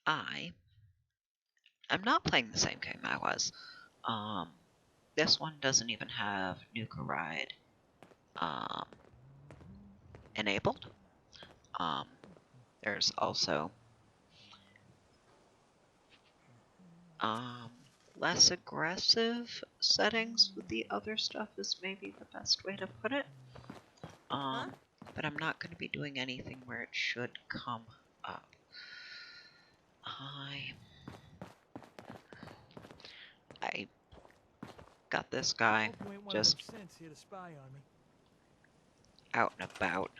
I am not playing the same game I was. This one doesn't even have Nuka Ride enabled. There's also less aggressive settings with the other stuff is maybe the best way to put it. But I'm not going to be doing anything where it should come up. I got this guy just out and about.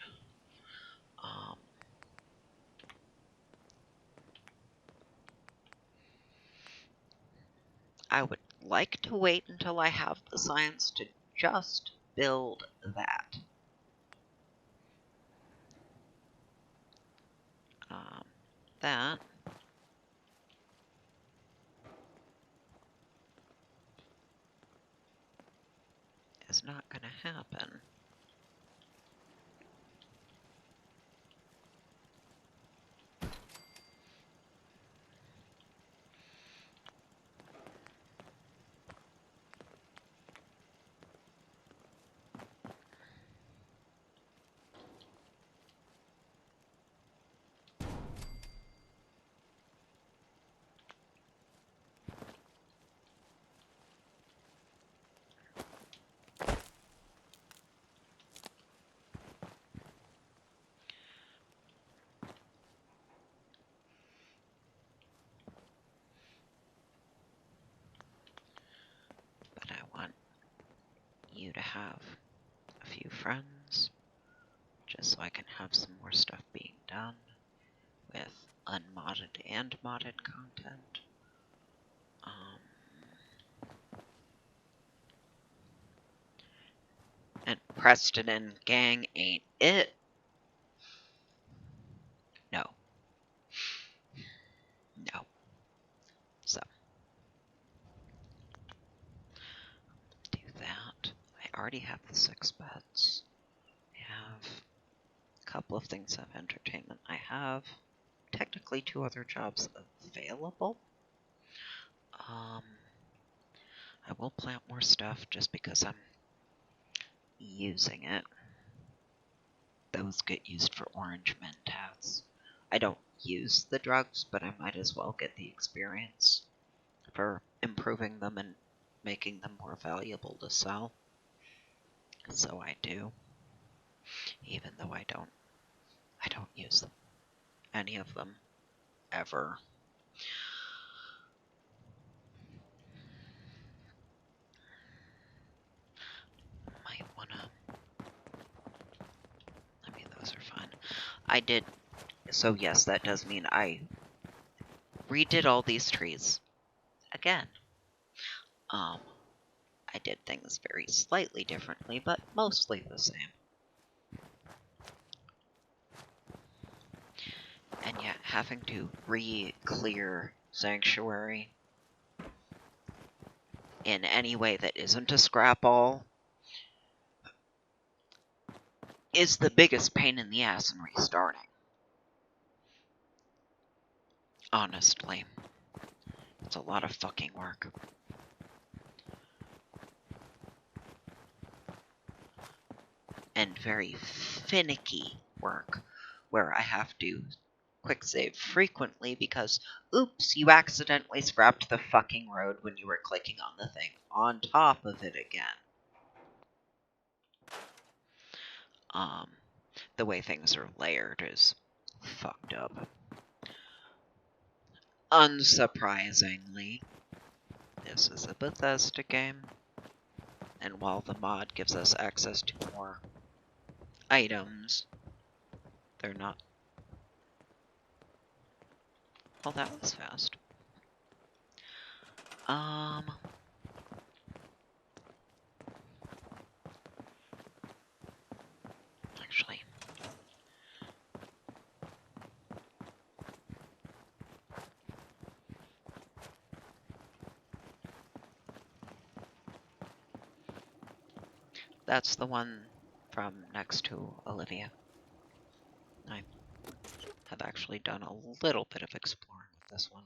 I would like to wait until I have the science to just build that. That is not going to happen. But I want you to have a few friends, just so I can have some more stuff being done with unmodded and modded content. And Preston and gang ain't it. No. No. So, do that. I already have the 6 beds. I have a couple of things of entertainment. I have technically 2 other jobs available. I will plant more stuff just because I'm using it. Those get used for orange mentats. I don't use the drugs, but I might as well get the experience for improving them and making them more valuable to sell. So I do. Even though I don't use them. Any of them. Ever. Might wanna... I mean, those are fun. I did... So yes, that does mean I redid all these trees. Again. I did things very slightly differently, but mostly the same. And yet, having to re-clear Sanctuary in any way that isn't a scrap all is the biggest pain in the ass in restarting. Honestly. It's a lot of fucking work. And very finicky work, where I have to quick save frequently because, oops, you accidentally scrapped the fucking road when you were clicking on the thing on top of it again. The way things are layered is fucked up. Unsurprisingly, this is a Bethesda game, and while the mod gives us access to more items, they're not... Well, that was fast. Actually... That's the one from next to Olivia. I have actually done a little bit of exploring with this one,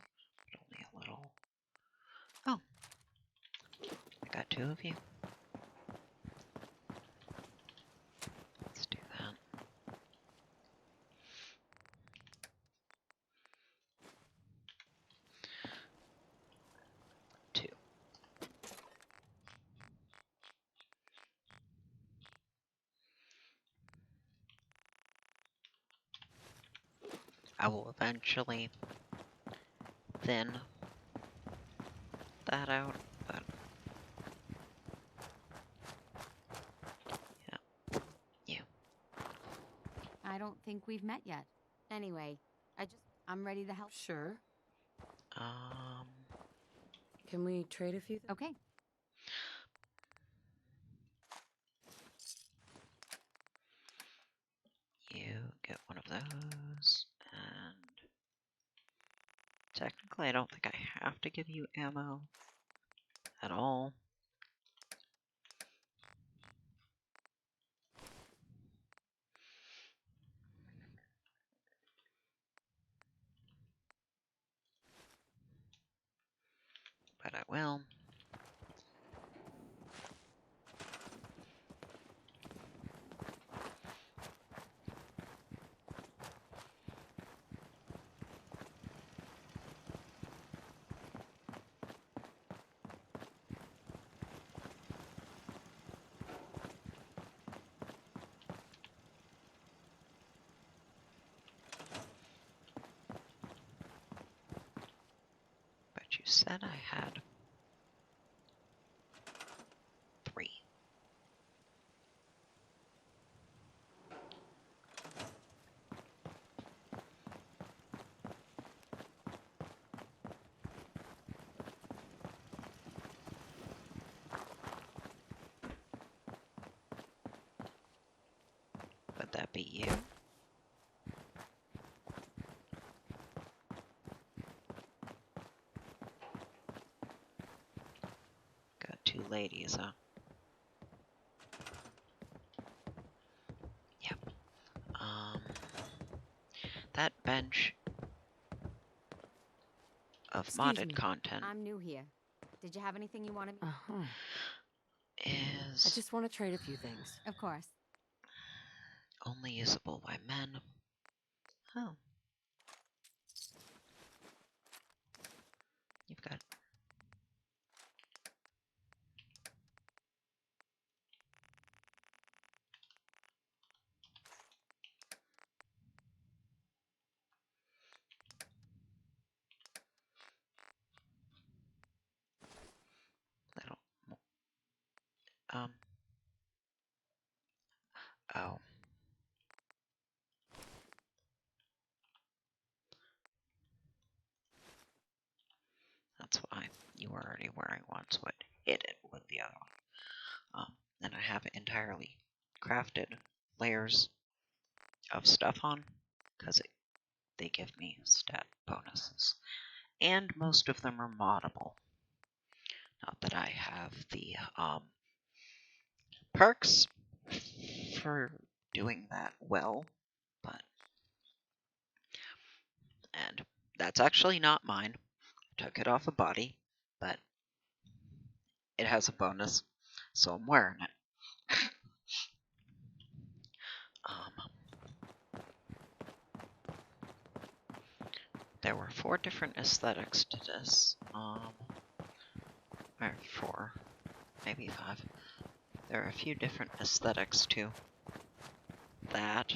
but only a little. Oh, I got 2 of you. Let's do that. Two. I will eventually thin that out, but yeah, you. I don't think we've met yet. Anyway, I'm ready to help. Sure. Um, Can we trade a few things? Okay. you get one of those, and technically I don't think I have to give you ammo at all. But I will. But you said I had 3. Would that be you? Got 2 ladies, huh? Yep. That bench of Excuse modded me. content I'm new here. Did you have anything you wanted me? Uh-huh. I is just want to trade a few things. Of course. only usable by men. Oh. You've got little um oh. That's why you were already wearing one, so it hit it with the other one. And I have entirely crafted layers of stuff on, because they give me stat bonuses. And most of them are moddable. Not that I have the perks for doing that well, but... And that's actually not mine. I took it off a body, but it has a bonus, so I'm wearing it. There were 4 different aesthetics to this. Or 4, maybe 5. There are a few different aesthetics to that.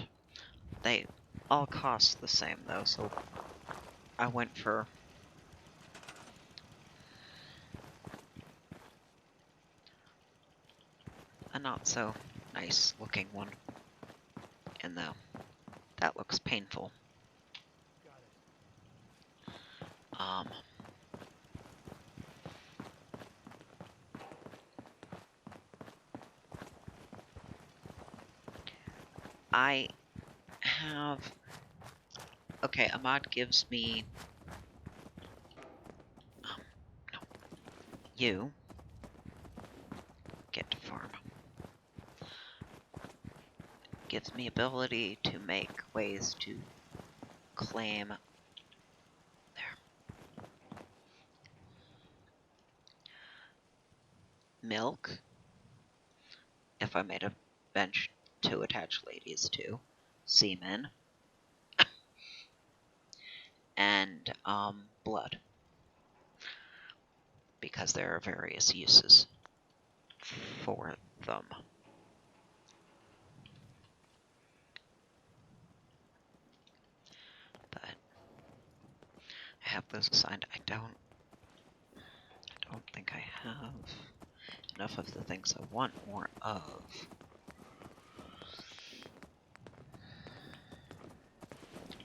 They all cost the same though, so I went for a not so nice looking one. And though that looks painful. I have... Okay, a mod gives me... no. You get to farm. Gives me ability to make ways to claim... There. milk, if I made a bench to attach ladies to, semen, and blood, because there are various uses for them. But I have those assigned. I don't think I have enough of the things I want more of.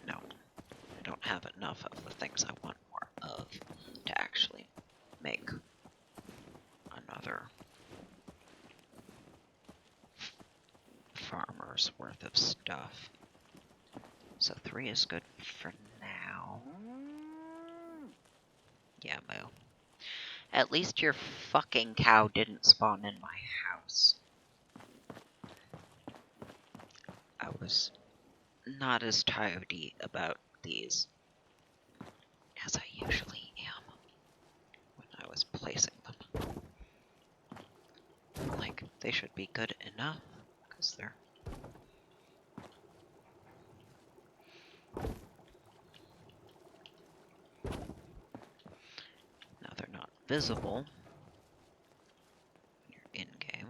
No, I don't have enough of the things I want more of to actually make another farmer's worth of stuff. So 3 is good for now. Yeah, Moo. At least your fucking cow didn't spawn in my house. I was not as tidy about these as I usually am when I was placing them. Like, they should be good enough, because they're... Now they're not visible when you're in-game.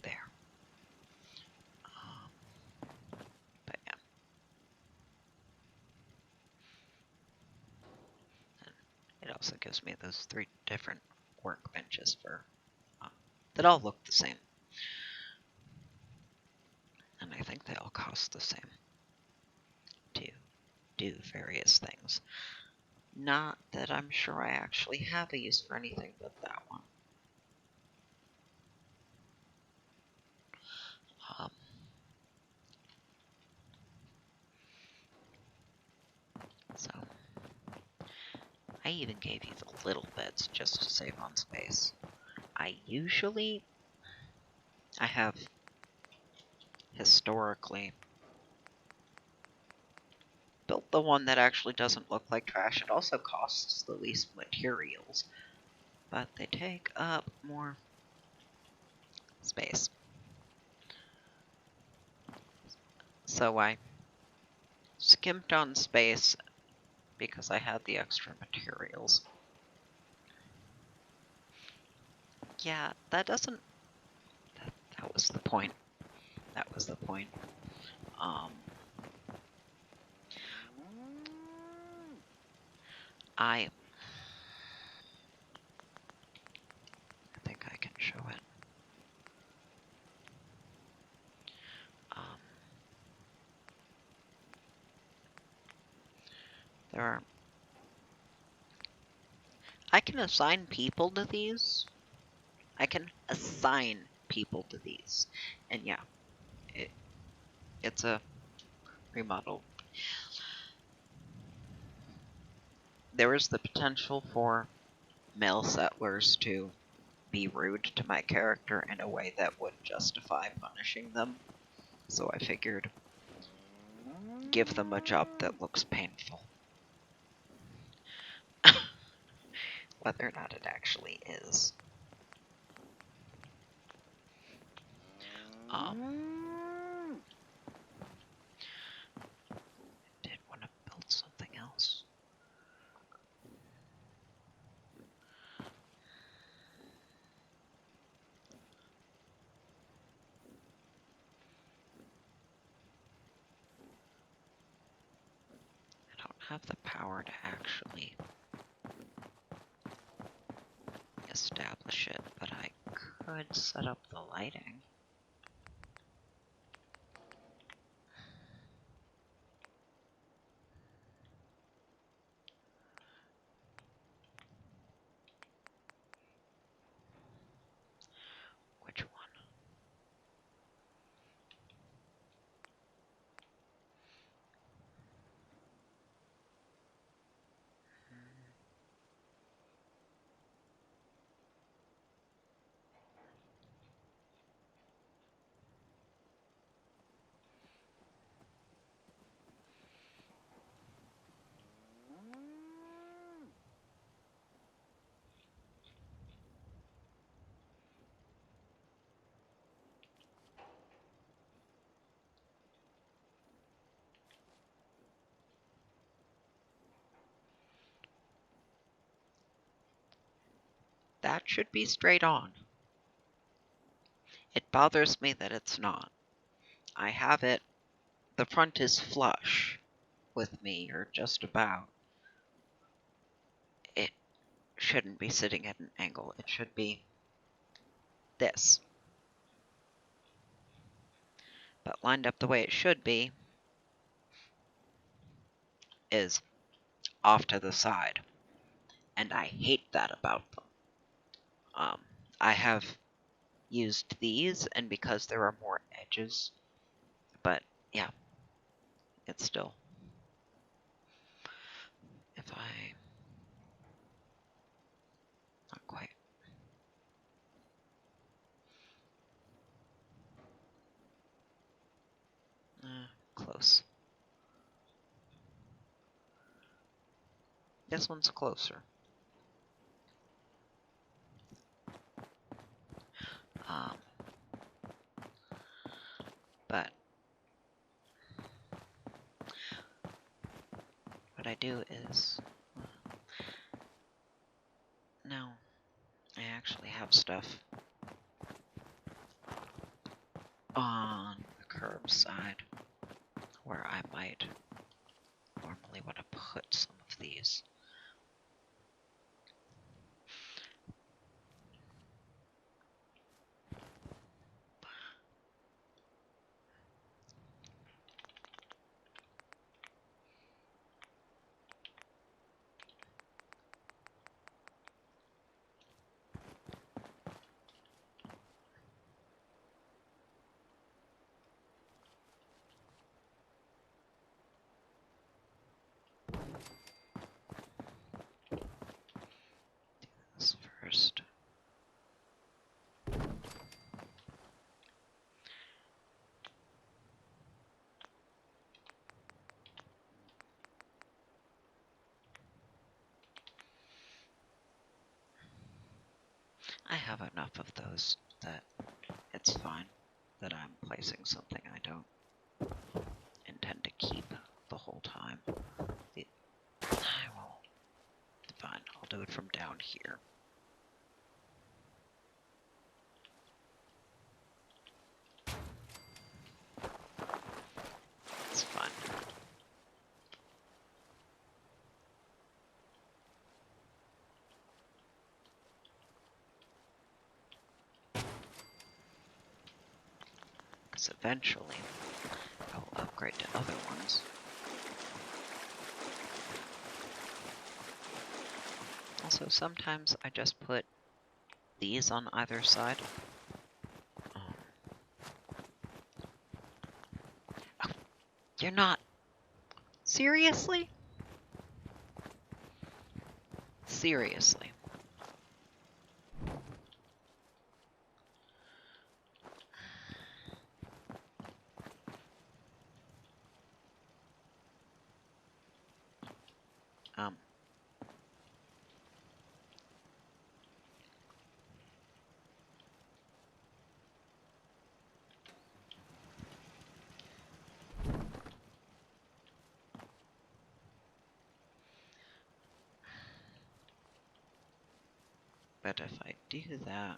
There. But yeah. And it also gives me those 3 different workbenches for that all look the same. And I think they all cost the same to do various things. Not that I'm sure I actually have a use for anything but that one. So, I even gave you the little bits just to save on space. I have historically built the one that actually doesn't look like trash. It also costs the least materials, but they take up more space. So I skimped on space because I had the extra materials. Yeah, that doesn't... That was the point. That was the point. I think I can show it. There are... I can assign people to these. I can assign people to these. And yeah, it's a remodel. There is the potential for male settlers to be rude to my character in a way that would justify punishing them. So I figured, give them a job that looks painful. Whether or not it actually is. Did want to build something else. I don't have the power to actually establish it, but I could set up the lighting. Which one? That should be straight on. It bothers me that it's not. I have it, the front is flush with me, or just about. It shouldn't be sitting at an angle. It should be this. But lined up the way it should be is off to the side. And I hate that about them. I have used these, and because there are more edges, but yeah, it's still, if I, not quite, close. This one's closer. But what I do is, now I actually have stuff on the curb side where I might normally want to put some of these. This first. I have enough of those that it's fine that I'm placing something I don't intend to keep the whole time. I will. Fine, I'll do it from down here. It's fun. Because eventually I'll upgrade to other ones. Also, sometimes I just put these on either side. Oh, you're not. Seriously? Seriously. But if I do that,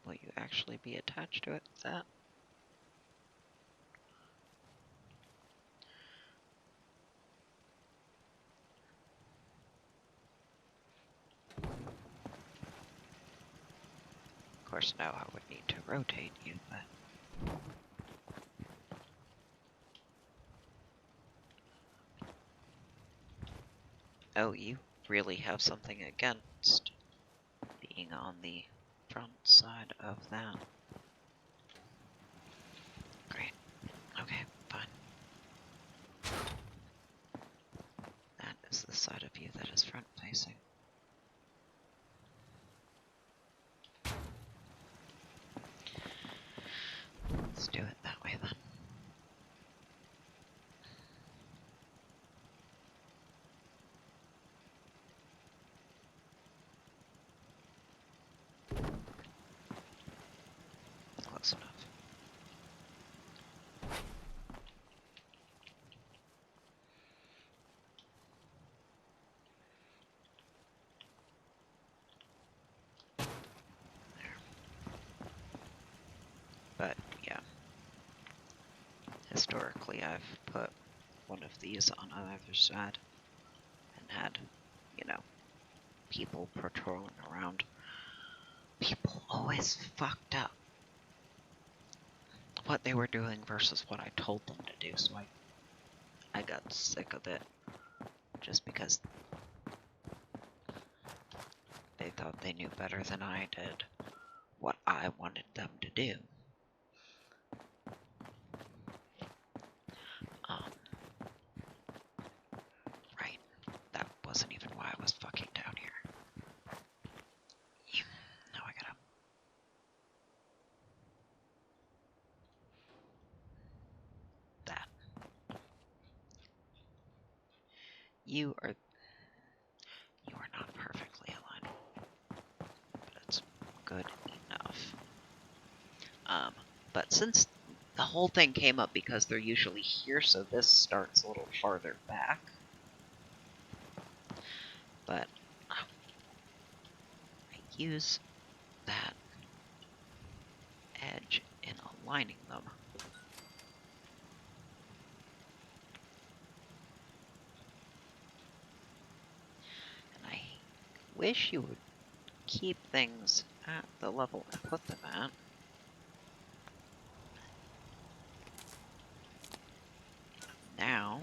will you actually be attached to it? That? Of course, now I would need to rotate you, but... Oh, you really have something against being on the front side of that. Great. Okay, fine. That is the side of you that is front facing. Let's do it that way then. Close enough. But yeah, historically I've put one of these on either side and had, you know, people patrolling around. People always fucked up what they were doing versus what I told them to do, so I got sick of it just because they thought they knew better than I did what I wanted them to do. Um, right, that wasn't even why I was fucking down here. Now I gotta... That. You are not perfectly aligned, but it's good enough. But since the whole thing came up because they're usually here, so this starts a little farther back. But I use that edge in aligning them. And I wish you would keep things at the level I put them at. Now,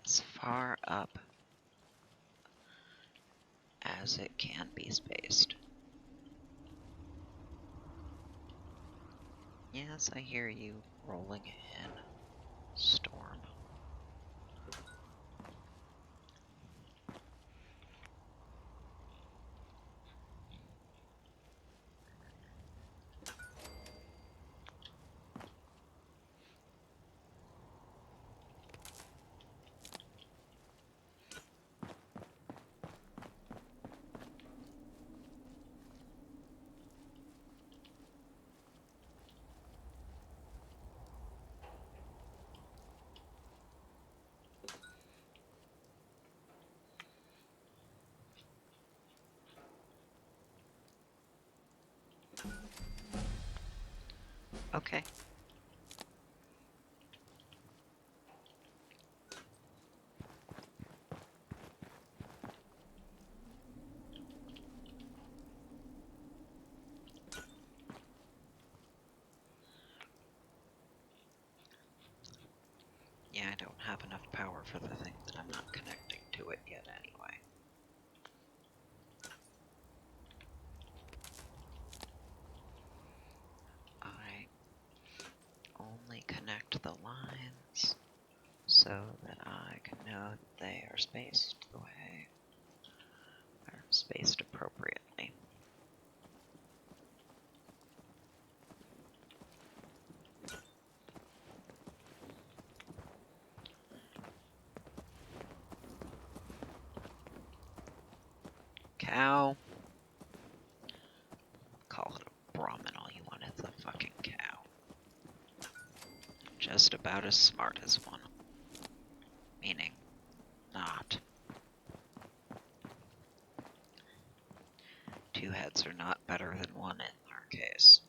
as far up as it can be spaced. Yes, I hear you rolling in, Storm. Okay. Yeah, I don't have enough power for the thing that I'm not connecting to it yet anyway. I only connect the lines so that I can know that they are spaced the way they're spaced appropriately. Cow. Call it a Brahmin all you want, it's a fucking cow. Just about as smart as one. Meaning, not. Two heads are not better than one in our case.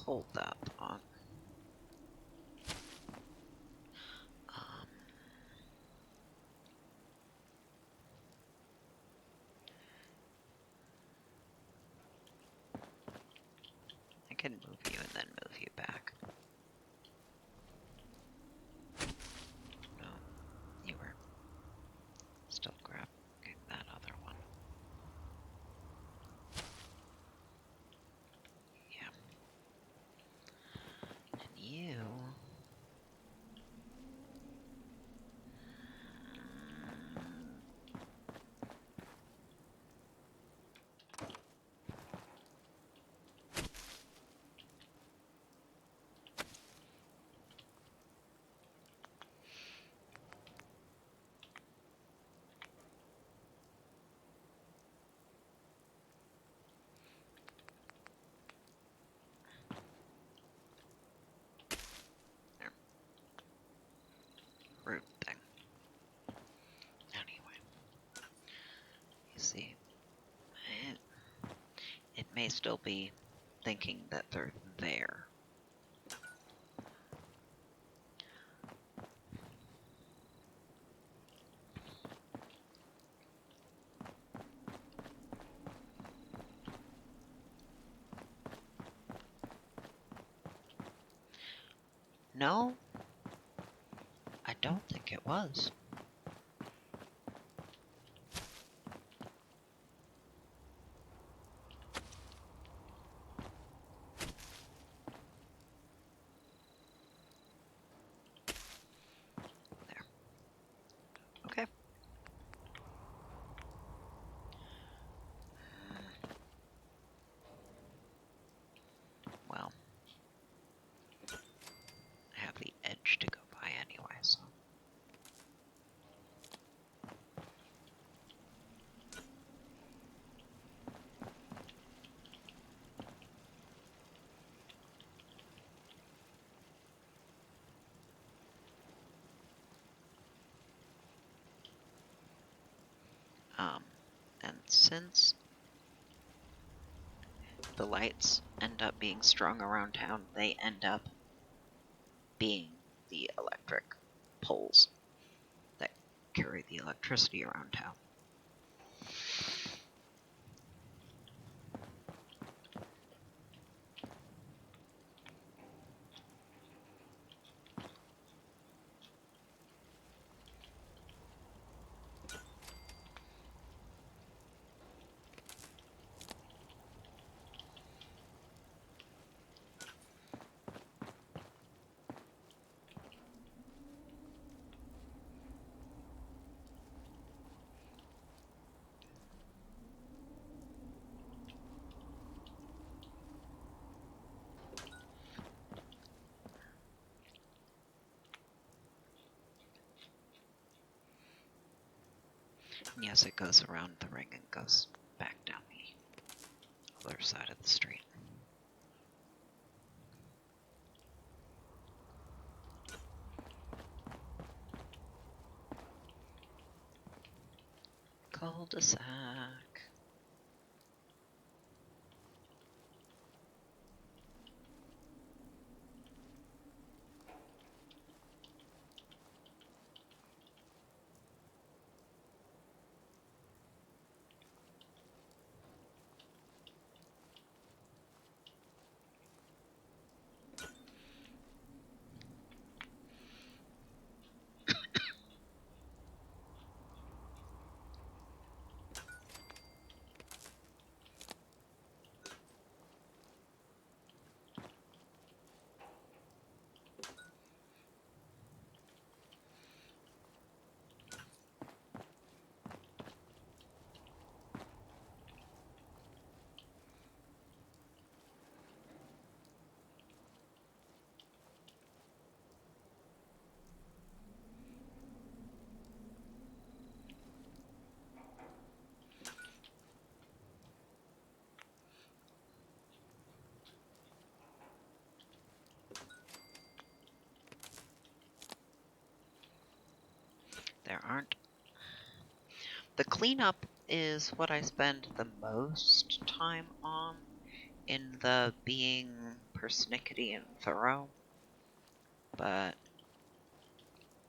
Hold that thought. I can move you and then move you back. No, you were still grabbing that other one. Yeah. And you... Rude thing. Anyway. You see, it may still be thinking that they're there. No, I don't think it was. There. Okay. Well, I have the edge to go by anyway, so... And since the lights end up being strung around town, they end up being the electric poles that carry the electricity around town. Yes, it goes around the ring and goes back down the other side of the street. Cul-de-sac. There aren't... The cleanup is what I spend the most time on in the being persnickety and thorough, but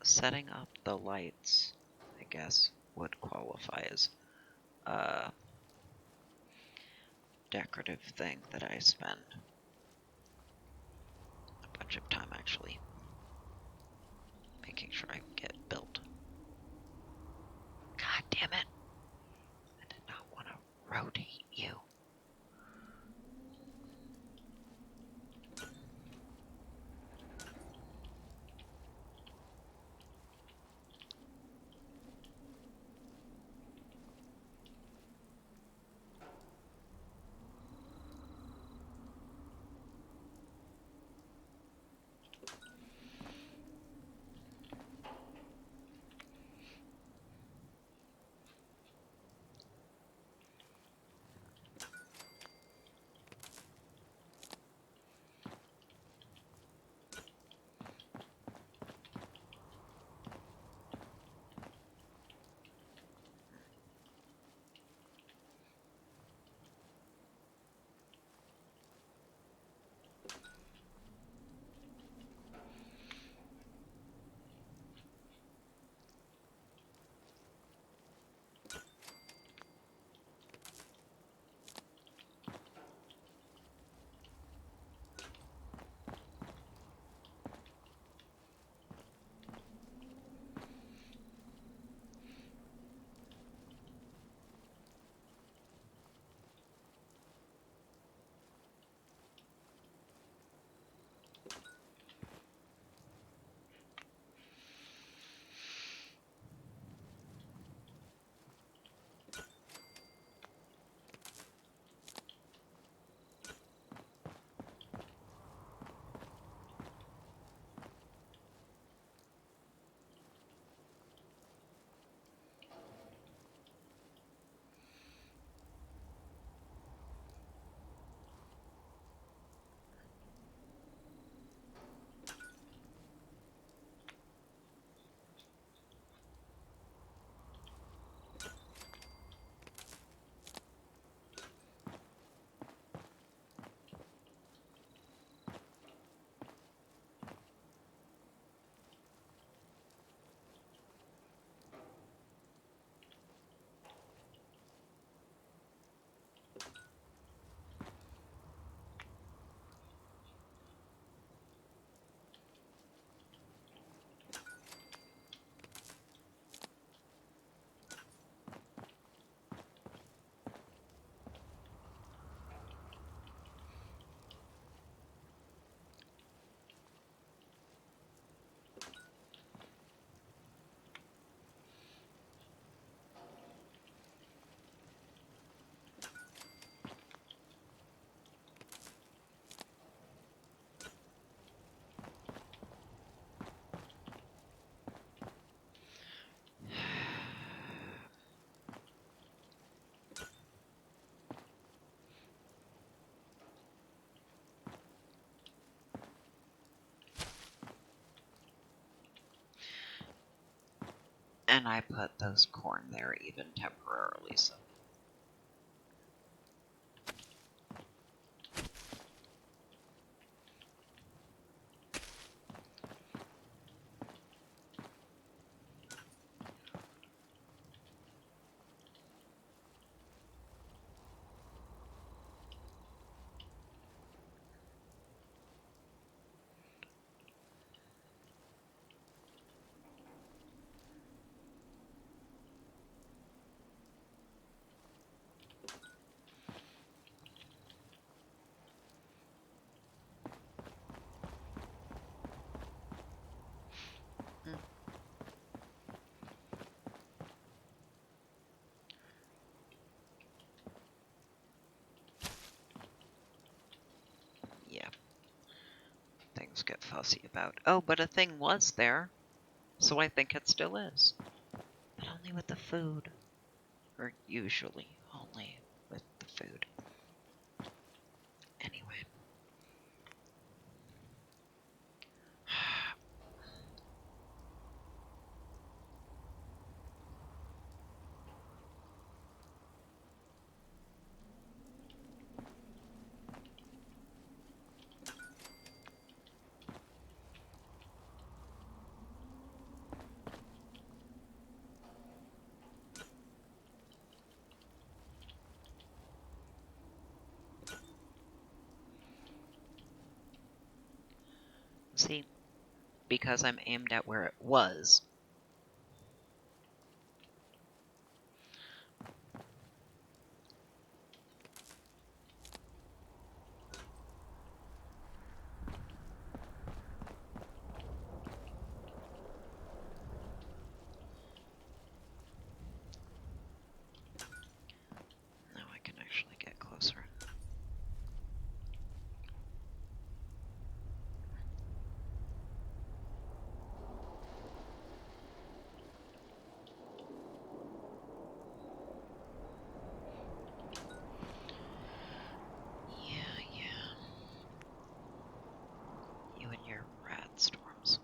setting up the lights, I guess, would qualify as a decorative thing that I spend a bunch of time actually making sure I get built. God damn it! I did not want to rotate you. And I put those corn there even temporarily, so. Yeah, things get fussy about. Oh, but a thing was there, so I think it still is. But only with the food. Or usually only with the food. Anyway. See, because I'm aimed at where it was. Now I can actually get closer. Yeah. You and your rad storms.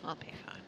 I'll be fine.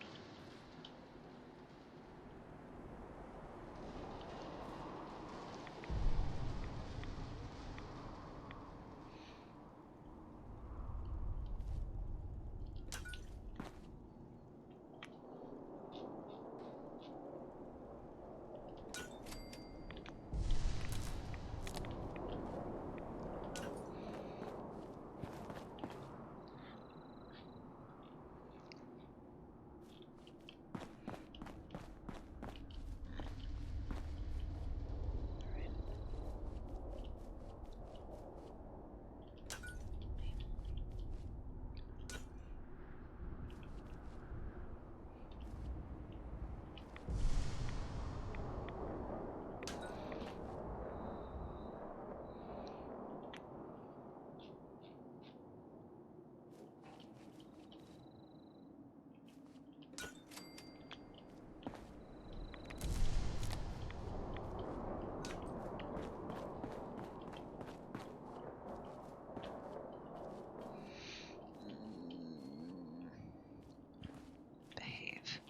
Behave.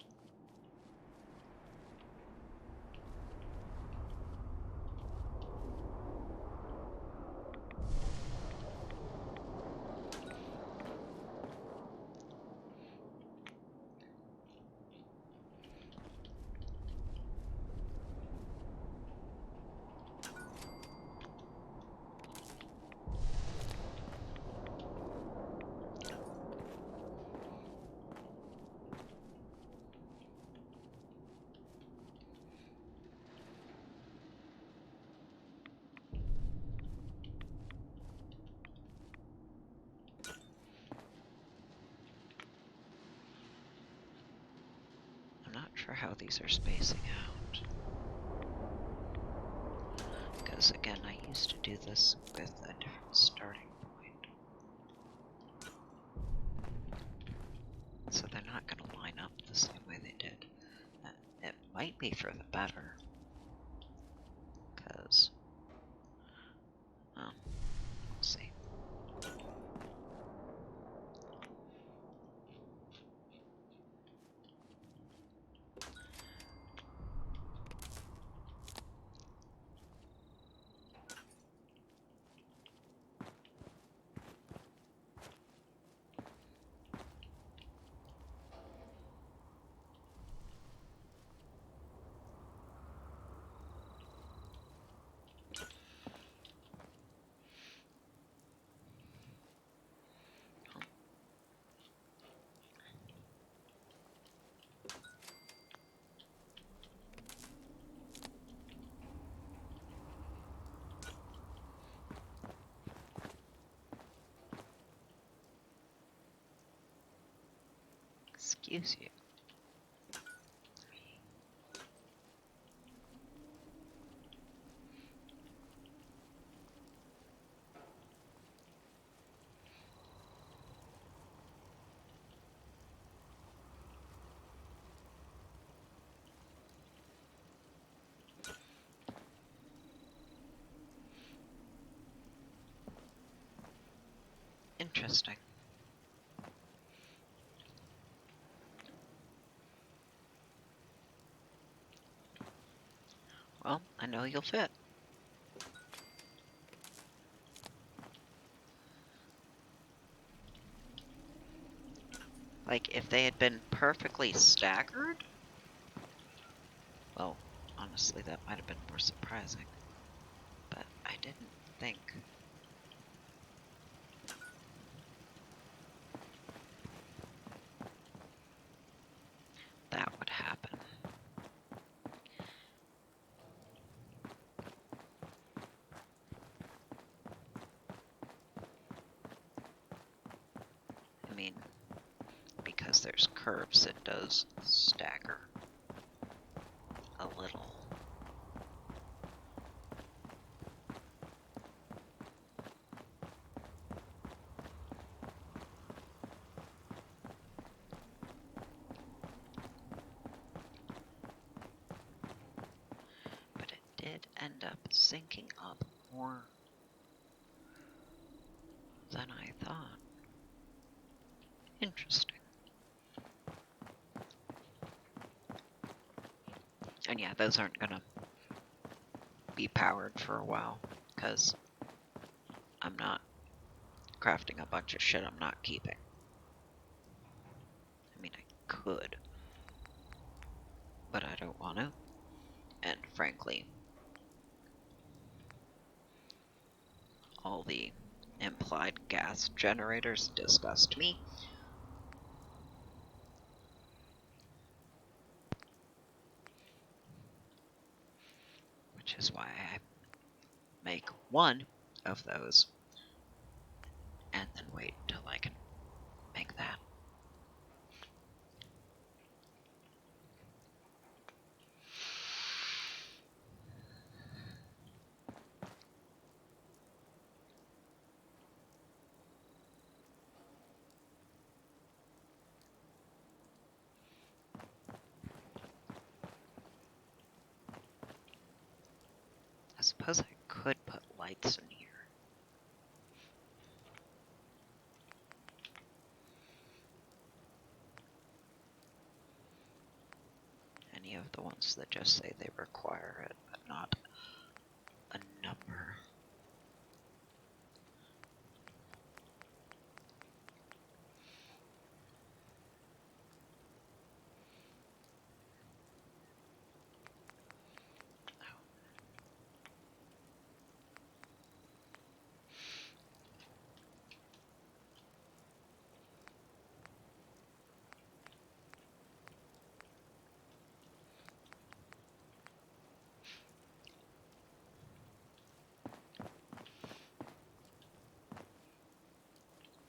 I'm not sure how these are spacing out. Because again, I used to do this with a different starting point. So they're not going to line up the same way they did. It might be for the better. Because, we'll see. Excuse you. Interesting. Well, I know you'll fit. Like, if they had been perfectly staggered, well, honestly, that might have been more surprising. But I didn't think that would happen. I mean, because there's curves, it does stagger a little. But it did end up syncing up more than I thought. Interesting. And yeah, those aren't gonna be powered for a while, because I'm not crafting a bunch of shit I'm not keeping. I mean, I could, but I don't want to. And frankly, all the implied gas generators disgust me. Which is why I make one of those and then wait until I can make that. I suppose I could put lights in here. Any of the ones that just say they require it, but not a number.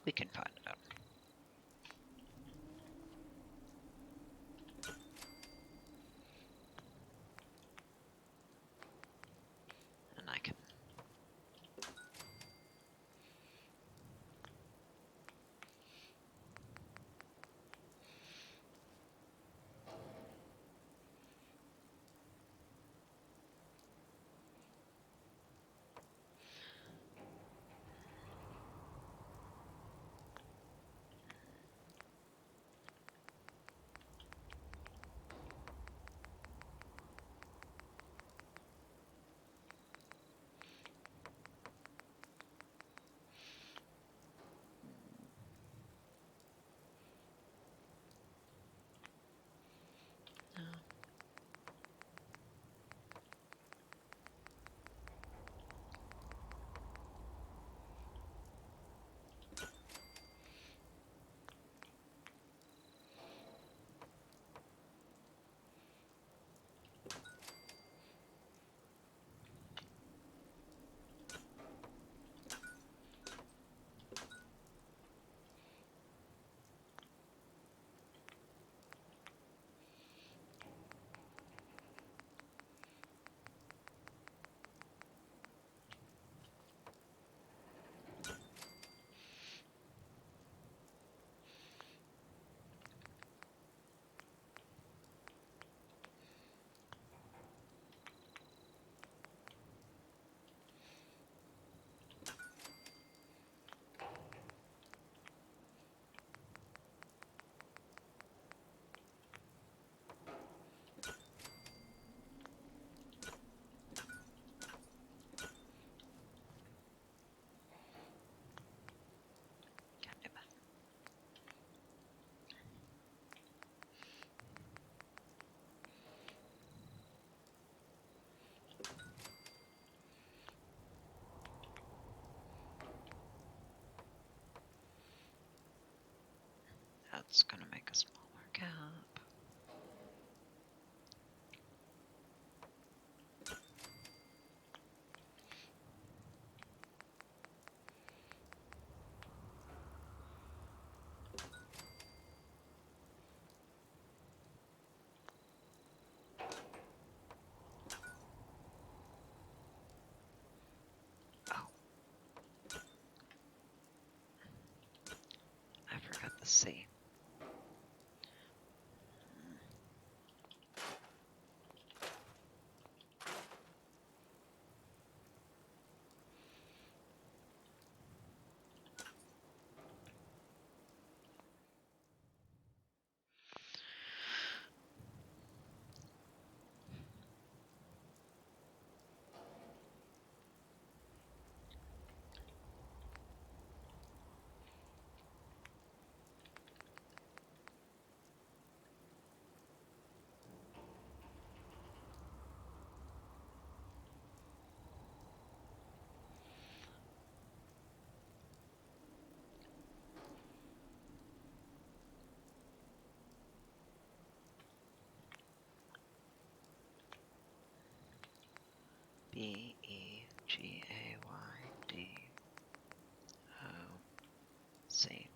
We can find it out. And I can... It's gonna make a smaller gap. Oh, I forgot the C. B E G A Y D O C.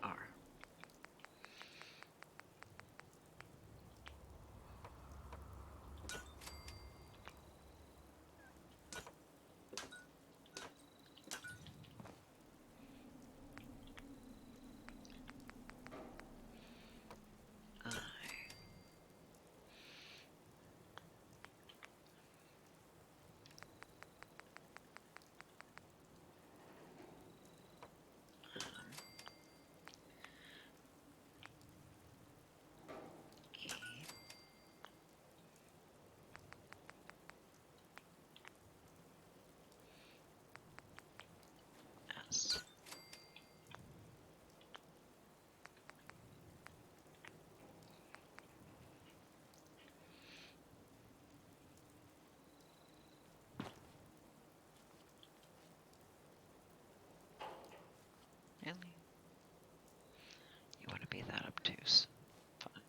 R. I. E. S. Really? You want to be that obtuse? Fine.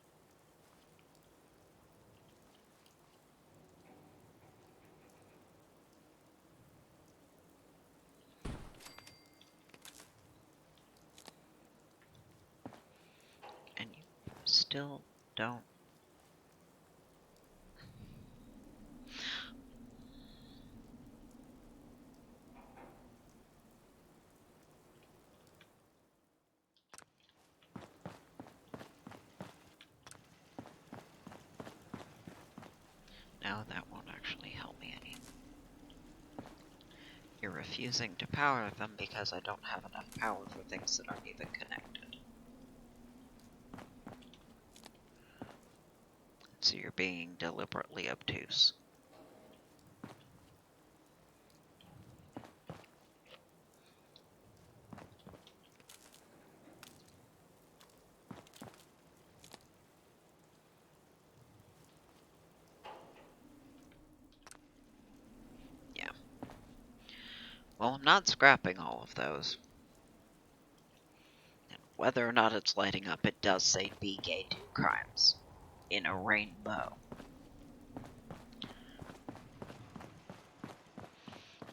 And you still don't. No, that won't actually help me any. You're refusing to power them because I don't have enough power for things that aren't even connected. So you're being deliberately obtuse. Yeah. Well, I'm not scrapping all of those. And whether or not it's lighting up, it does say be gay 2 crimes. In a rainbow.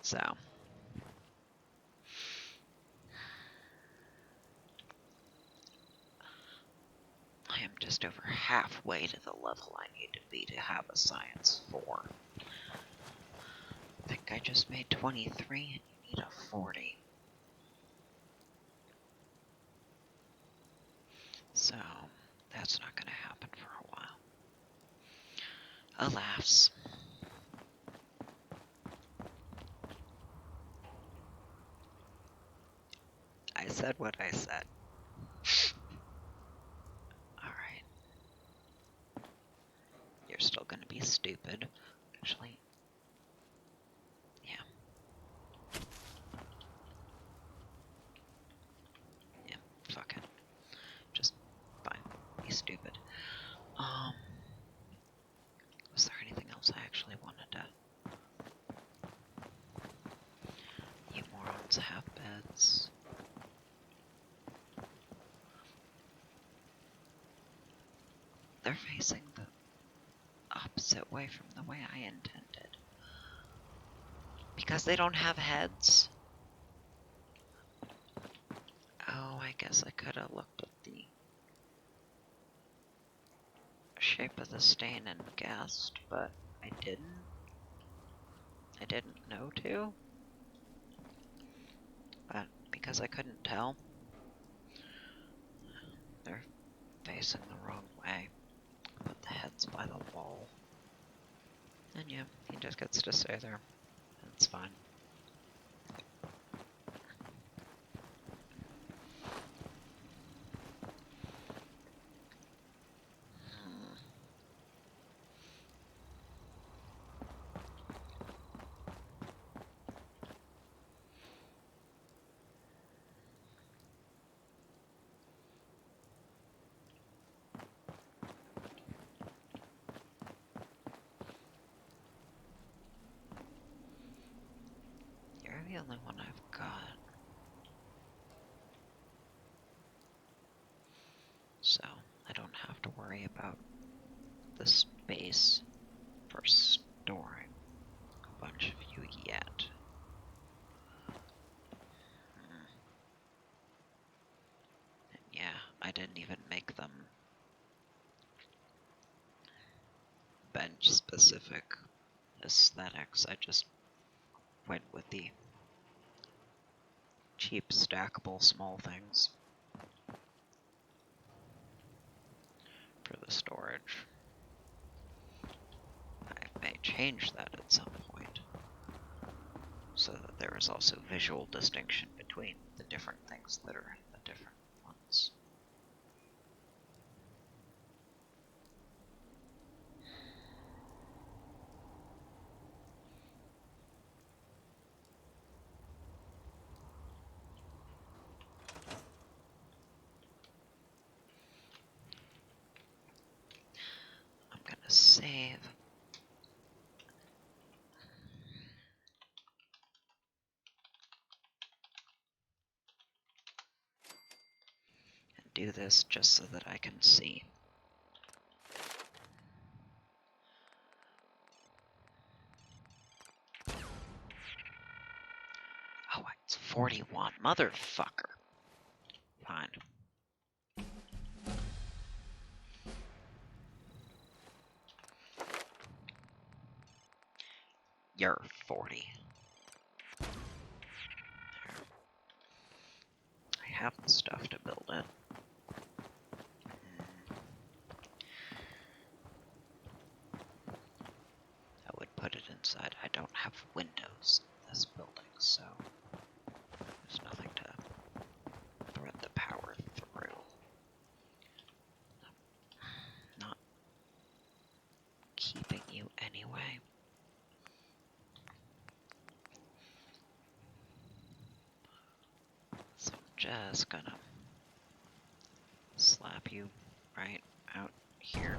So. I am just over halfway to the level I need to be to have a science 4. I think I just made 23 and you need a 40. So, that's not going to happen for a while. Alas. I said what I said. Alright. You're still going to be stupid. Actually, yeah. Yeah, fuck it. Just, fine. Be stupid. Was there anything else I actually wanted to... they're facing the opposite way from the way I intended. Because they don't have heads. Oh, I guess I could have looked at the shape of the stain and guessed, but I didn't. I didn't know to. But because I couldn't tell, they're facing the wrong way. Put the heads by the wall. And yeah, he just gets to stay there. That's fine. You're the only one I've got. So, I don't have to worry about the space for storing a bunch of you yet. And yeah, I didn't even make them bench specific aesthetics. I just went with the cheap stackable small things for the storage. I may change that at some point so that there is also visual distinction between the different things that are in the different ones. I'm gonna save. And do this just so that I can see. Oh, it's 41. Motherfucker. Fine. You're 40. There. I have the stuff to build it. I would put it inside. I don't have windows in this building, so there's nothing to thread the power through. Not keeping you anyway. So I'm just gonna slap you right out here.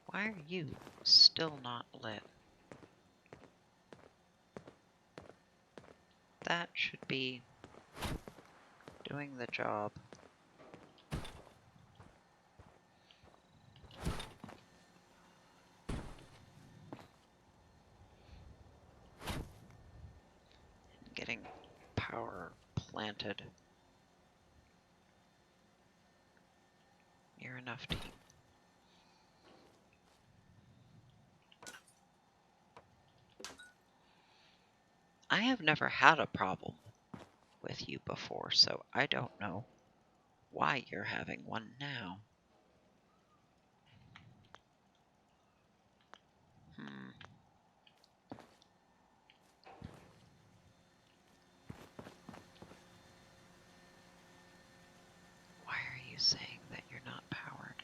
Why are you still not lit? That should be doing the job. And getting power planted near enough to you. I have never had a problem with you before, so I don't know why you're having one now. Why are you saying that you're not powered?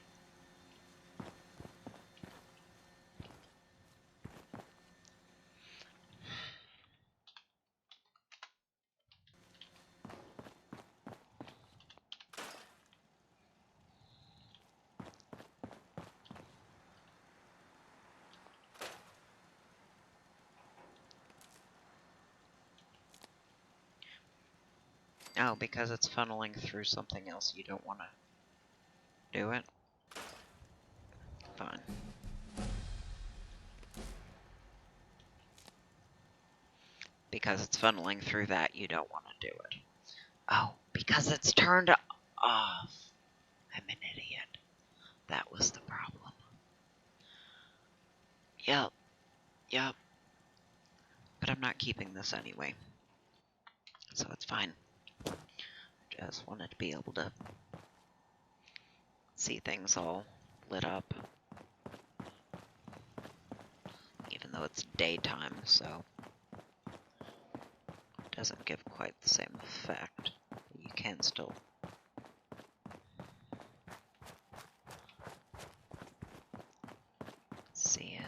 Oh, because it's funneling through something else you don't want to do it? Fine. Because it's funneling through that, you don't want to do it. Oh, because it's turned off. I'm an idiot. That was the problem. Yep. But I'm not keeping this anyway. So it's fine. Just wanted to be able to see things all lit up. Even though it's daytime, so it doesn't give quite the same effect. You can still see it.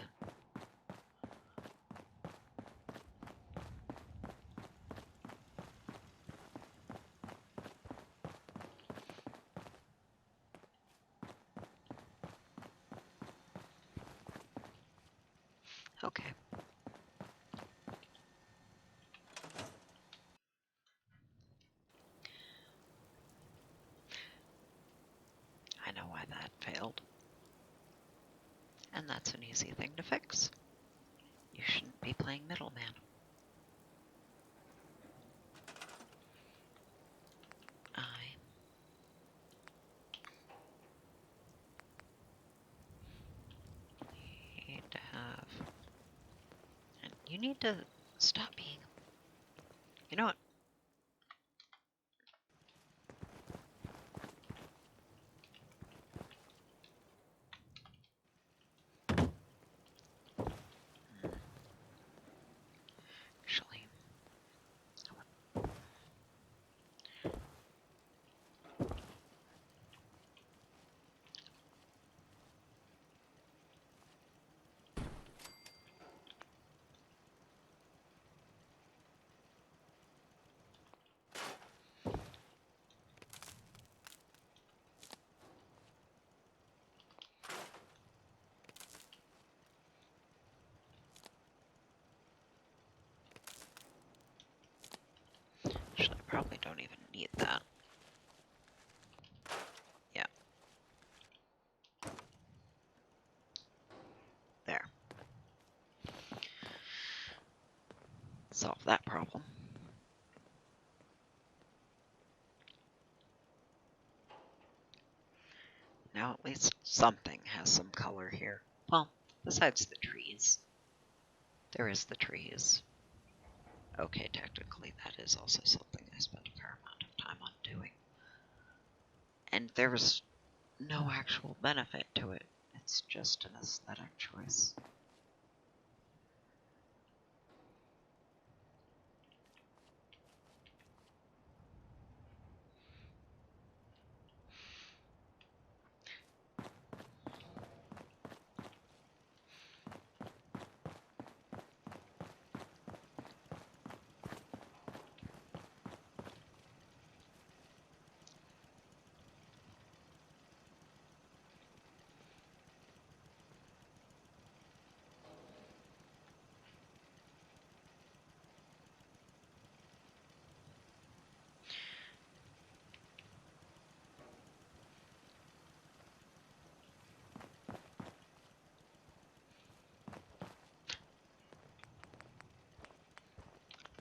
Okay. I know why that failed. And that's an easy thing to fix. You shouldn't be playing middleman. I need to have... And you need to stop being... You know what? Actually... Actually, I probably don't even need that. Yeah. There. Solve that problem. Now at least something has some color here. Well, besides the trees. There is the trees. Okay, technically that is also something I spent a fair amount of time on doing. And there was no actual benefit to it. It's just an aesthetic choice.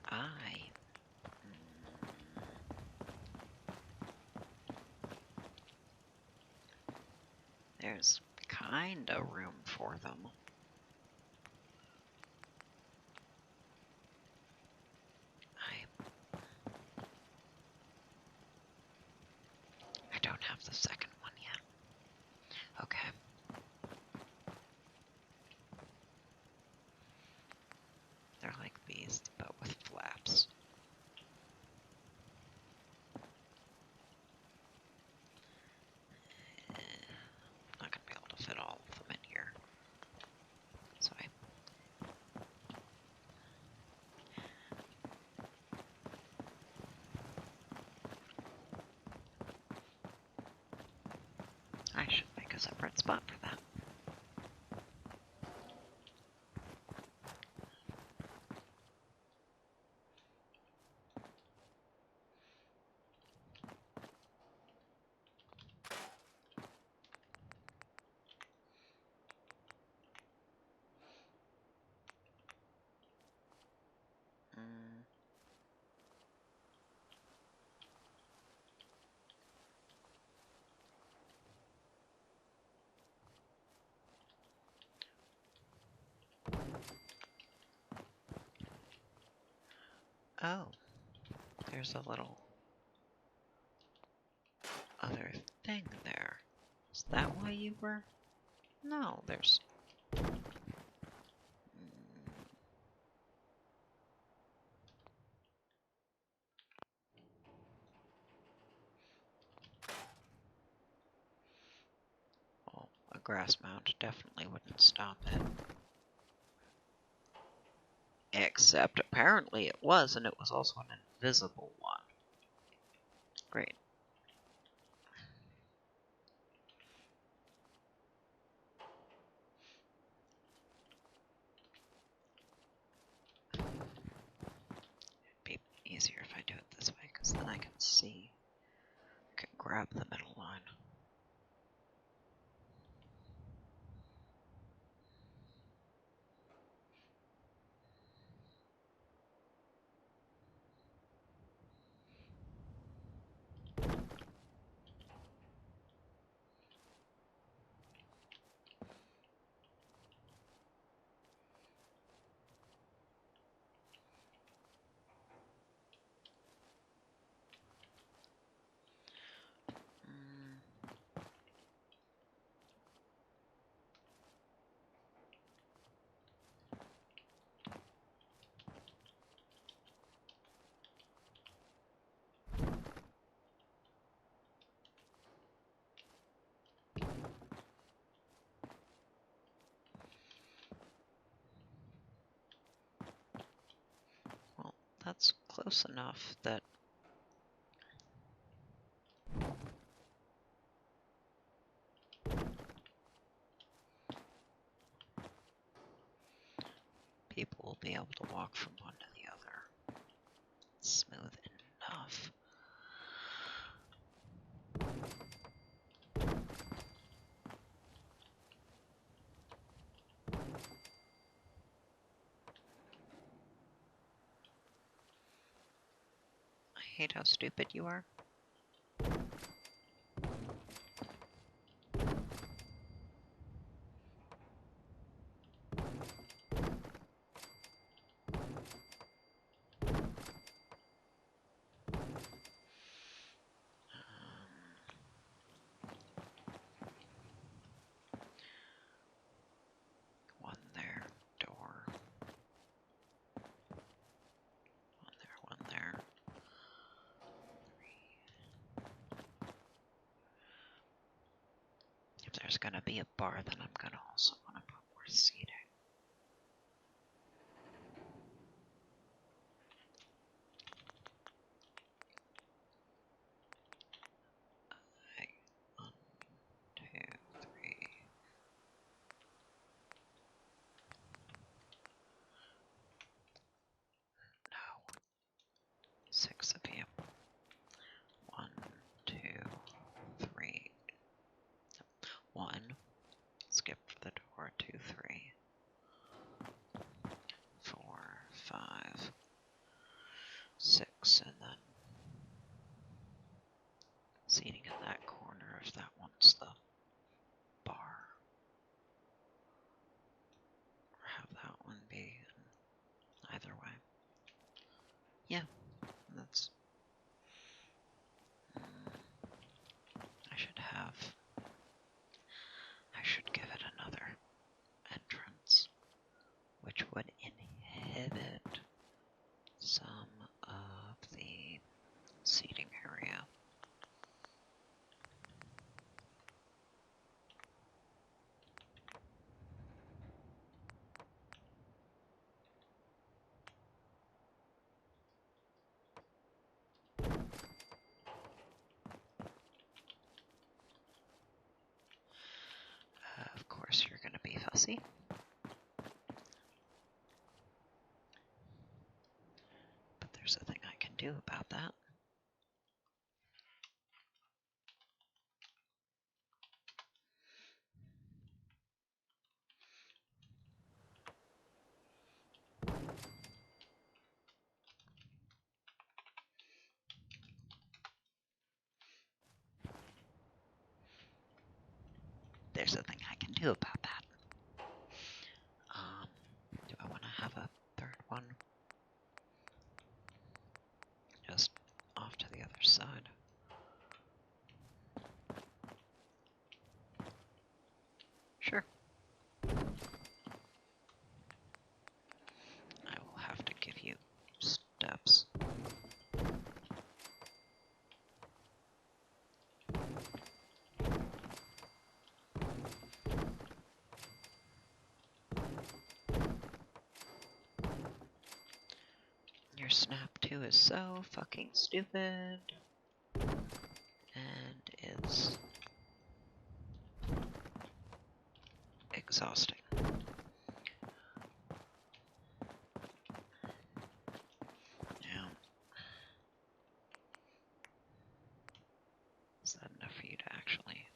I... There's kinda room for them. I don't have the second one yet. Okay. They're like these, but with flaps. Not gonna be able to fit all of them in here. So I should make a separate spot for that. Oh, there's a little other thing there. Is that why you were? No, there's... Well, a grass mound definitely wouldn't stop it. Except apparently it was, and it was also an invisible one. Great. It'd be easier if I do it this way, because then I can see. I can grab the middle line. Well, that's close enough that people will be able to walk from one to the other. Smooth enough. I hate how stupid you are. One there, door. One there. If there's gonna be a bar, then I'm gonna also want to put more seating. Okay, 1, 2, 3. No. 6 of you. 1, 2, 3. 1. Skip the door. 2, 3. 4, 5, 6, and then seating in that corner if that one's the bar. Or have that one be either way. Yeah, that's... I should give it another entrance, which would inhibit some of the seating area. Of course, you're going to be fussy. But there's a thing I can do about that. There's a thing I can do about that. Do I want to have a third one? snap 2 is so fucking stupid. And is exhausting. Now, is that enough for you to actually...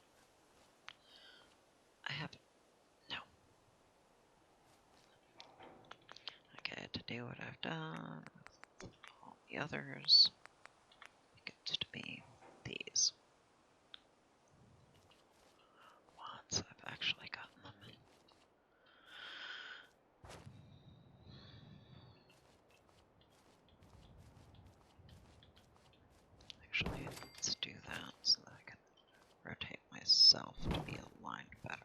I have... No. Okay, to do what I've done, all the others, it gets to be these. Once I've actually gotten them. Actually, let's do that so that I can rotate myself to be aligned better.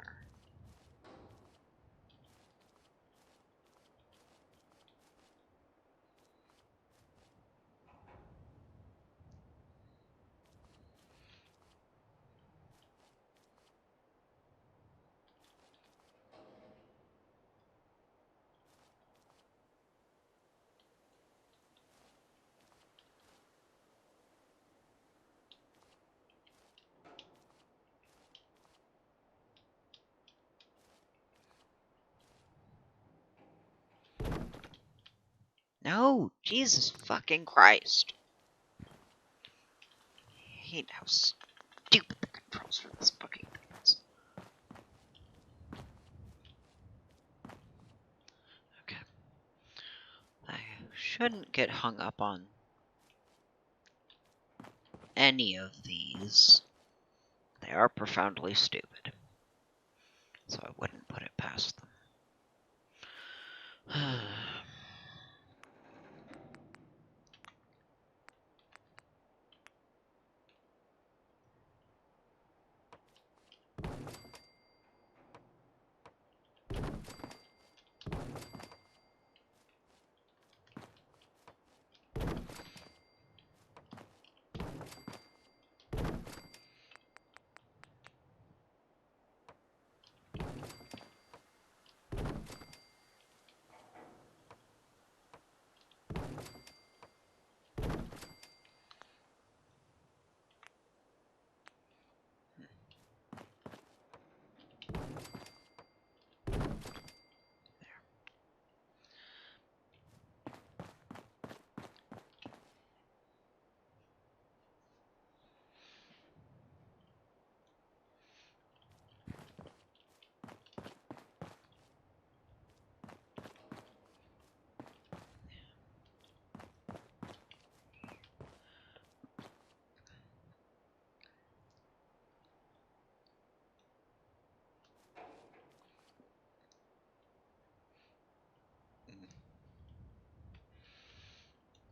No! Jesus fucking Christ! I hate how stupid the controls for this fucking thing is. Okay. I shouldn't get hung up on any of these. They are profoundly stupid. So I wouldn't put it past them.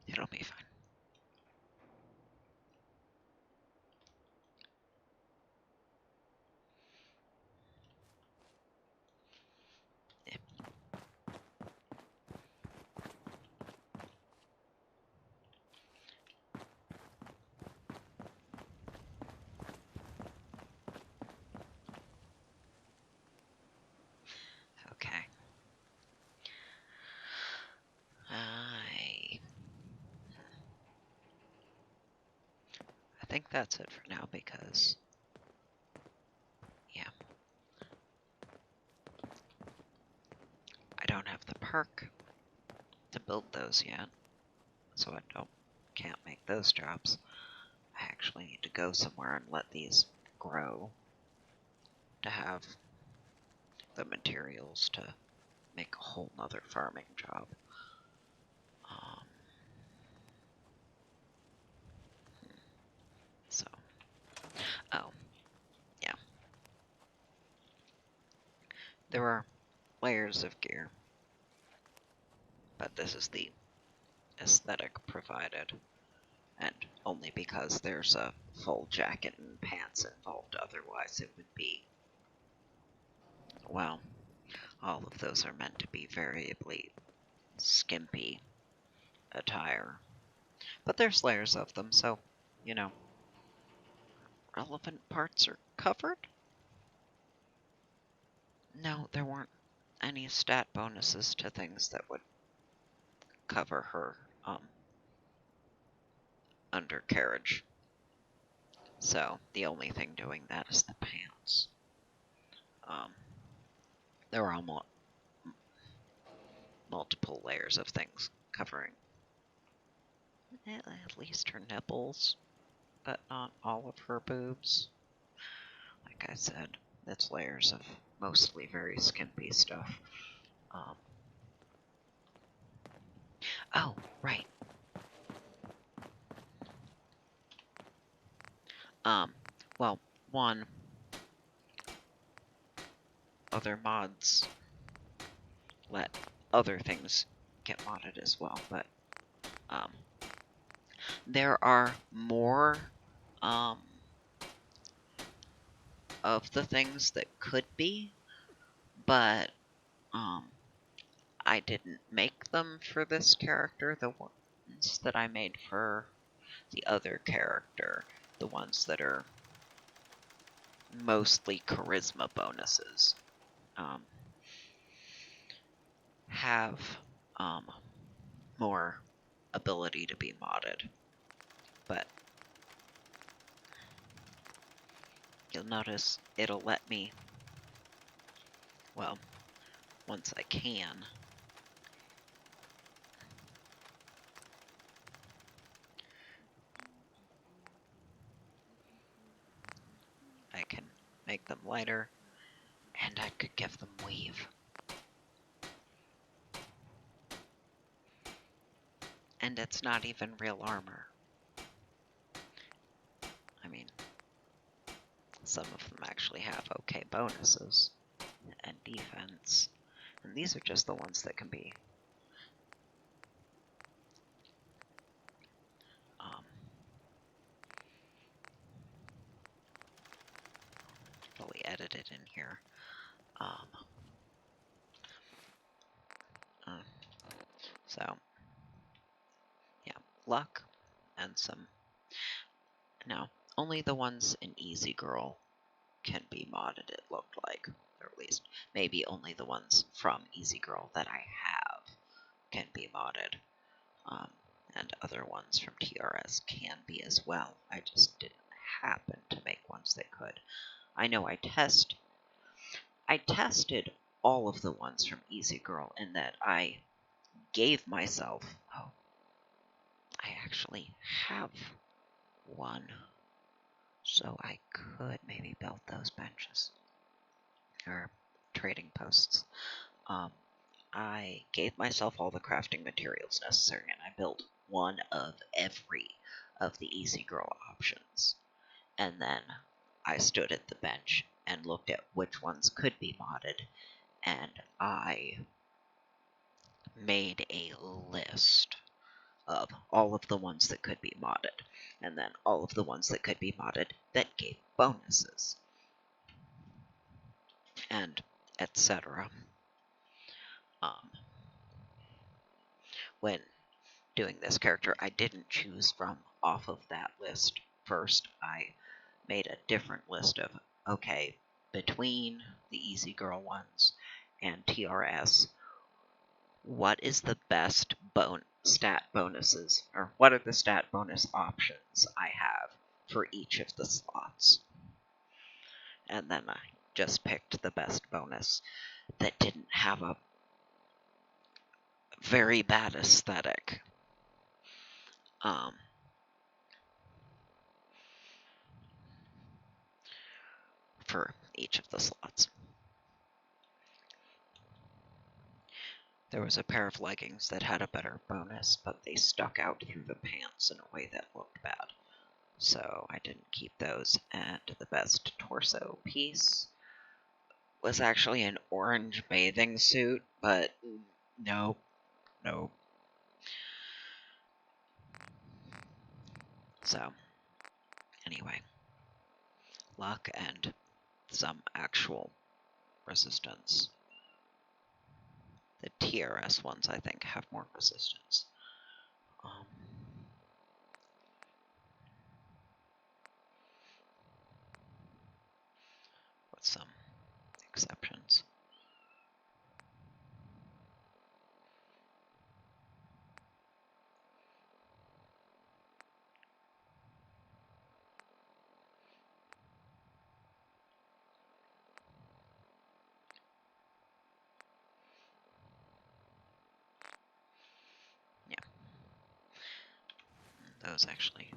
It'll be fine. Okay. I think that's it for now because, yeah. I don't have the perk to build those yet, so I can't make those drops. I actually need to go somewhere and let these grow to have the materials to make a whole nother farming job. So, oh, yeah. There are layers of gear, but this is the aesthetic provided, and only because there's a full jacket and pants involved. Otherwise it would be, well, all of those are meant to be variably skimpy attire. But there's layers of them, so, you know, relevant parts are covered? No, there weren't any stat bonuses to things that would cover her undercarriage. So the only thing doing that is the pants. There are multiple layers of things covering at least her nipples, but not all of her boobs. Like I said, it's layers of mostly very skimpy stuff. Oh, right. Well, one, other mods let other things get modded as well, but there are more of the things that could be, but I didn't make them for this character. The ones that I made for the other character, the ones that are mostly charisma bonuses, have more ability to be modded. But you'll notice it'll let me, well, once I can, I can make them lighter, and I could give them weave. And it's not even real armor. I mean, some of them actually have okay bonuses and defense, and these are just the ones that can be fully edited in here. So, yeah, luck and some. Now, only the ones in Easy Girl can be modded, it looked like. Or at least, maybe only the ones from Easy Girl that I have can be modded. And other ones from TRS can be as well. I just didn't happen to make ones that could. I know I tested all of the ones from Easy Girl in that I gave myself. Oh, I actually have one, so I could maybe build those benches or trading posts. I gave myself all the crafting materials necessary, and I built one of every of the Easy Girl options. And then I stood at the bench and looked at which ones could be modded, and I made a list of all of the ones that could be modded, and then all of the ones that could be modded that gave bonuses, and etc. When doing this character, I didn't choose from off of that list first. I made a different list of, okay, between the Easy Girl ones and TRS, what is the best stat bonuses, or what are the stat bonus options I have for each of the slots? And then I just picked the best bonus that didn't have a very bad aesthetic. For each of the slots. There was a pair of leggings that had a better bonus, but they stuck out through the pants in a way that looked bad. So I didn't keep those, and the best torso piece was actually an orange bathing suit, but no. So, anyway, luck and some actual resistance. The TRS ones, I think, have more resistance. With some exceptions. those actually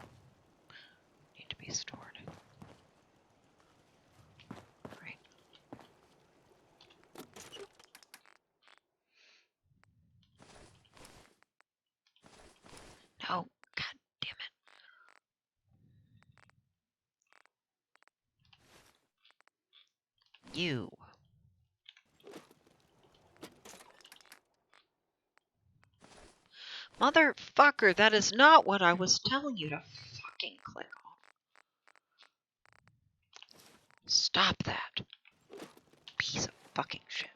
need to be stored. Right. No, god damn it. You. Motherfucker, that is not what I was telling you to fucking click on. Stop that. Piece of fucking shit.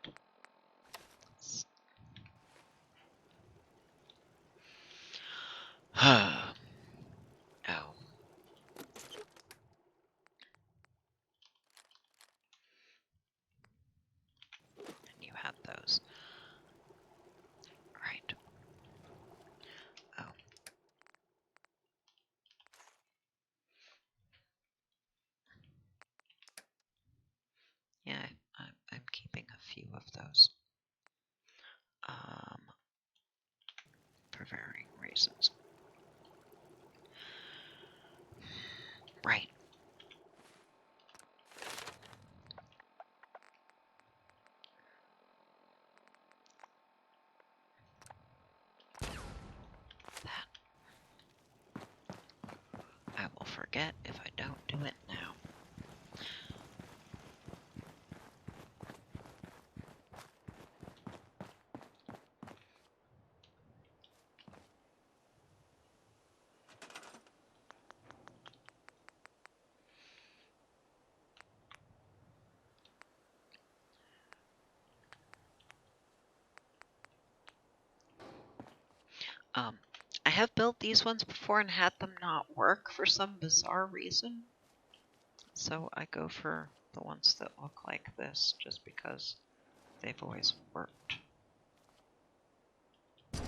Oh. And you had those. Right. Oh. Yeah, I'm keeping a few of those. For varying reasons. Right. That. I will forget if I don't do it now. I have built these ones before and had them not work for some bizarre reason. So I go for the ones that look like this just because they've always worked. Oh.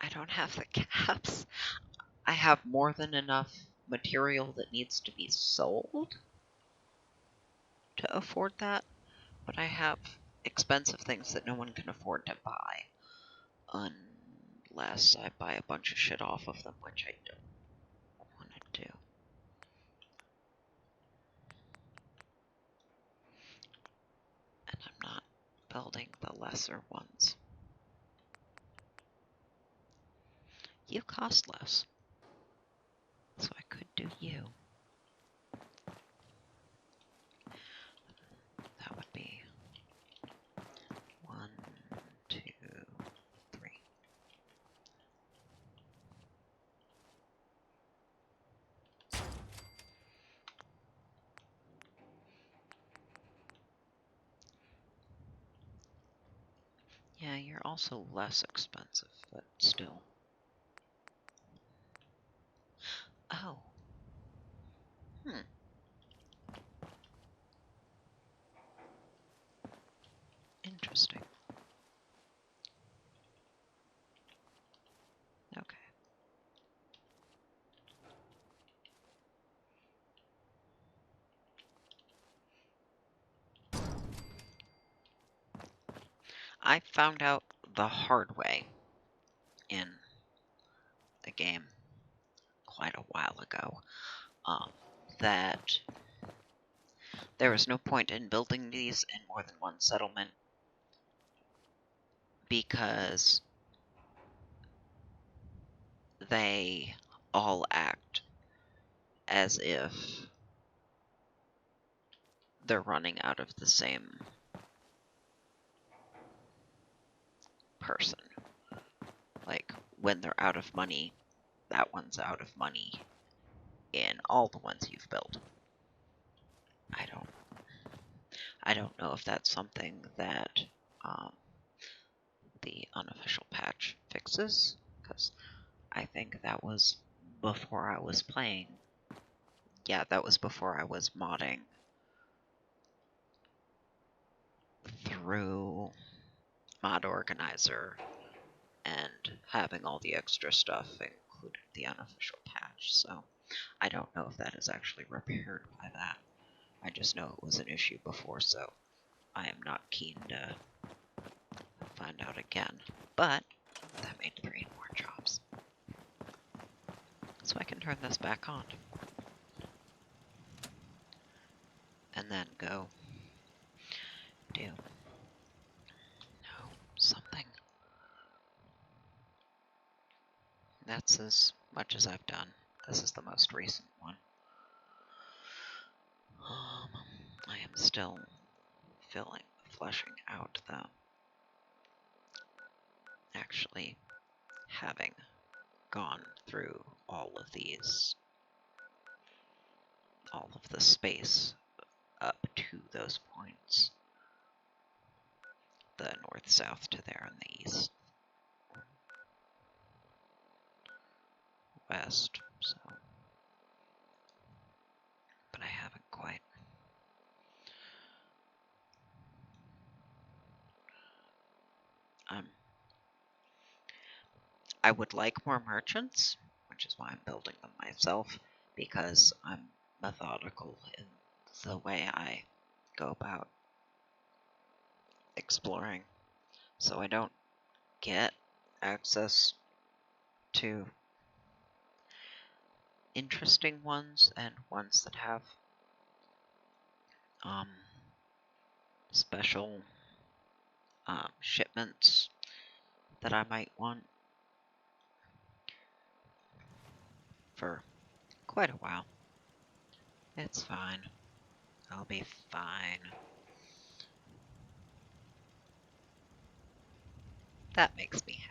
I don't have the caps. I have more than enough material that needs to be sold to afford that, but I have expensive things that no one can afford to buy unless I buy a bunch of shit off of them, which I don't want to do. And I'm not building the lesser ones. You cost less, so I could do you. That would be 1, 2, 3. Yeah, you're also less expensive, but still. Oh. Interesting. Okay. I found out the hard way in the game quite a while ago that there was no point in building these in more than one settlement because they all act as if they're running out of the same person. Like, when they're out of money, that one's out of money in all the ones you've built. I don't know if that's something that the unofficial patch fixes, because I think that was before I was playing. Yeah, that was before I was modding through Mod Organizer and having all the extra stuff included the unofficial patch, so I don't know if that is actually repaired by that. I just know it was an issue before, so I am not keen to find out again. But that made 3 more jobs. So I can turn this back on. And then go do something. That's as much as I've done. This is the most recent one. I am still fleshing out the actually having gone through all of the space up to those points. The north, south to there, and the east, west, so. But I haven't quite. I would like more merchants, which is why I'm building them myself, because I'm methodical in the way I go about exploring. So I don't get access to interesting ones and ones that have special shipments that I might want for quite a while. It's fine. I'll be fine. That makes me